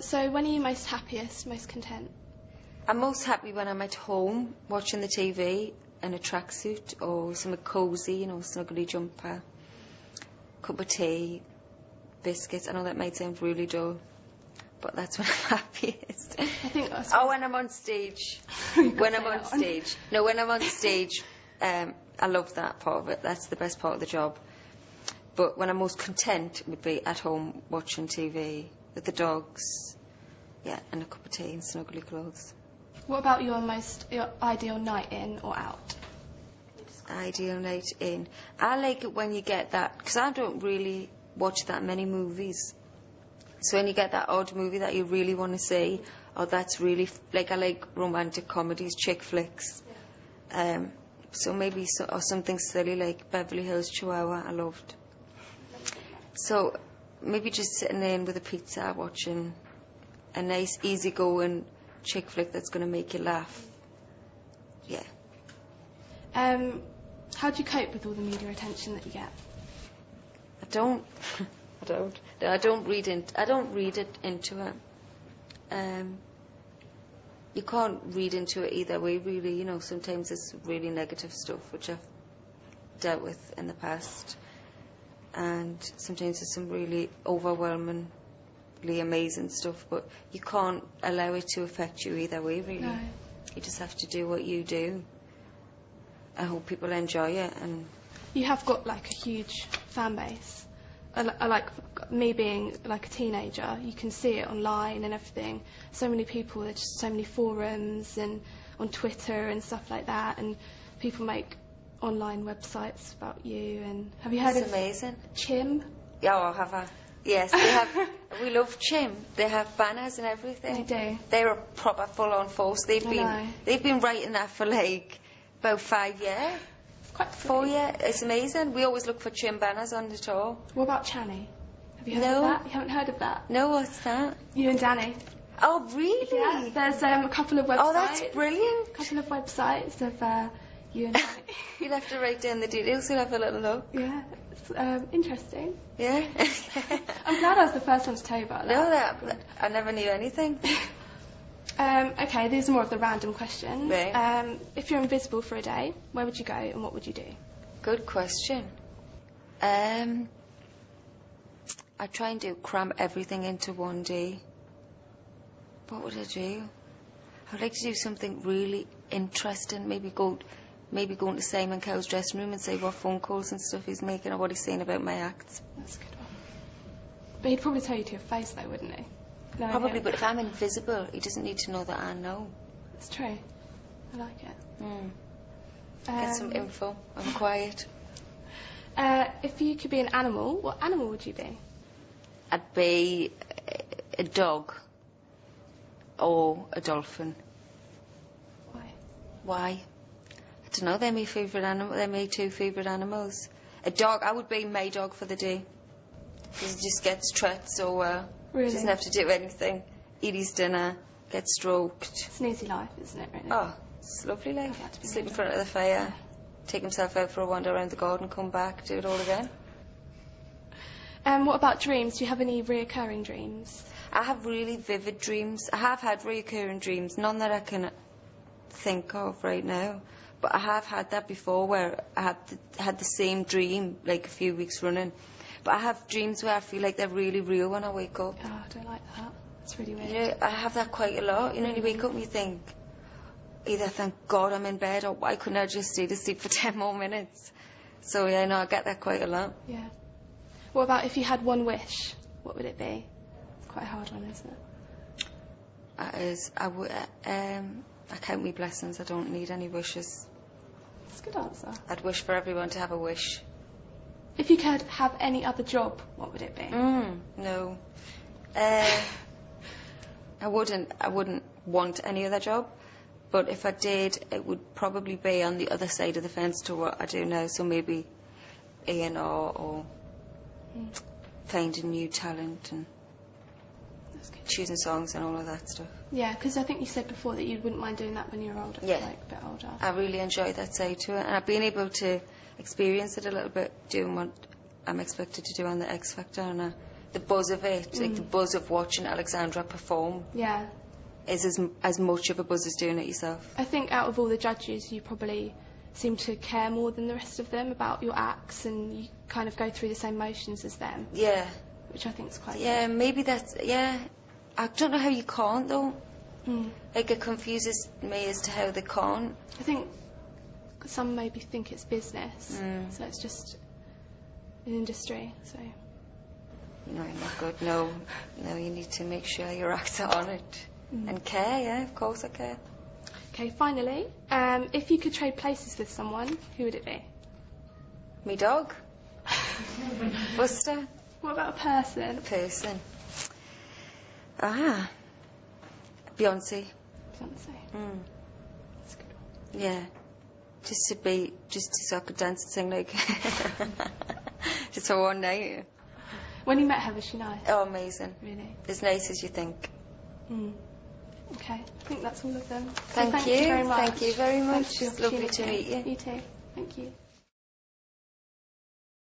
So when are you most happiest, most content? I'm most happy when I'm at home watching the TV in a tracksuit or something cosy, you know, snuggly jumper, cup of tea, biscuits. I know that might sound really dull, but that's when I'm happiest. I think that's when I'm on stage. When I'm on stage. No, when I'm on stage, I love that part of it. That's the best part of the job. But when I'm most content would be at home watching TV with the dogs, yeah, and a cup of tea and snuggly clothes. What about your ideal night in or out? Ideal night in. I like it when you get that, because I don't really watch that many movies. So when you get that odd movie that you really want to see, or that's really, I like romantic comedies, chick flicks. Yeah. So maybe or something silly like Beverly Hills Chihuahua, I loved. So maybe just sitting in with a pizza watching a nice, easygoing chick flick that's going to make you laugh. Yeah. How do you cope with all the media attention that you get? I don't. No, I don't read it into it. You can't read into it either way, really. You know, sometimes it's really negative stuff, which I've dealt with in the past, and sometimes it's some really overwhelmingly amazing stuff. But you can't allow it to affect you either way, really. No. You just have to do what you do. I hope people enjoy it. And you have got a huge fan base. Like me being a teenager, you can see it online and everything. So many people, there's just so many forums and on Twitter and stuff like that, and people make online websites about you. And have you heard of amazing. Chim? Yeah, have I? Yes, they have. We love Chim. They have banners and everything. They do. They're a proper full-on force. They've been writing that for about 5 years. Quite 4 years. It's amazing. We always look for Chim banners on the tour. What about Channy? Have you heard of that? You haven't heard of that? No, what's that? You and Danny. Oh, really? Yeah, there's a couple of websites. Oh, that's brilliant. A couple of websites of you and Danny. You'll have to write down the details. You'll have a little look. Yeah, it's interesting. Yeah. I'm glad I was the first one to tell you about that. No, I never knew anything. Okay, these are more of the random questions. Right. If you're invisible for a day, where would you go and what would you do? Good question. I try and cram everything into one day. What would I do? I'd like to do something really interesting. Maybe go into Simon Cowell's dressing room and say what phone calls and stuff he's making or what he's saying about my acts. That's a good one. But he'd probably tell you to your face, though, wouldn't he? No, probably, but if I'm invisible, he doesn't need to know that I know. That's true. I like it. Get some info. I'm quiet. If you could be an animal, what animal would you be? I'd be a dog or a dolphin. Why? Why? I don't know. They're my favourite animal. They're my two favourite animals. A dog. I would be my dog for the day. Because he just gets treated so well. Really? He doesn't have to do anything. Eat his dinner, get stroked. It's an easy life, isn't it, really? Oh, it's a lovely life. Sleep in front of the fire, take himself out for a wander around the garden, come back, do it all again. What about dreams? Do you have any reoccurring dreams? I have really vivid dreams. I have had reoccurring dreams, none that I can think of right now. But I have had that before where I had the same dream a few weeks running. But I have dreams where I feel like they're really real when I wake up. Oh, I don't like that. That's really weird. Yeah, I have that quite a lot. You know, you wake up and you think, either thank God I'm in bed or why couldn't I just stay to sleep for 10 more minutes? So, yeah, no, I get that quite a lot. Yeah. What about if you had one wish? What would it be? It's quite a hard one, isn't it? That is. I count my blessings. I don't need any wishes. That's a good answer. I'd wish for everyone to have a wish. If you could have any other job, what would it be? No. I wouldn't want any other job. But if I did, it would probably be on the other side of the fence to what I do now. So maybe A&R or finding new talent and choosing songs and all of that stuff. Yeah, because I think you said before that you wouldn't mind doing that when you're older. Yeah. A bit older. I really enjoy that side to it. And I've been able to experience it a little bit doing what I'm expected to do on the X Factor. And I the buzz of it, like the buzz of watching Alexandra perform, Yeah. is as much of a buzz as doing it yourself. I think out of all the judges, you probably seem to care more than the rest of them about your acts, and you kind of go through the same motions as them. Yeah. Which I think is quite Yeah, maybe that's... Yeah. I don't know how you can't, though. good. Like, it confuses me as to how they can't. I think some maybe think it's business, so it's just an industry, so... No, not good. No, you need to make sure your acts are on it. And care, yeah, of course I care. Okay, finally, if you could trade places with someone, who would it be? Me dog. Buster. What about a person? Person. Beyonce. Beyonce. That's a good one. Yeah. Just so I could dance and sing like... just for one night. When you met her, was she nice? Oh, amazing. Really? As nice as you think. Okay, I think that's all of them. Thank you. Thank you very much. Thank you very much. Thanks for the It's lovely to opportunity. meet you. You too. Thank you.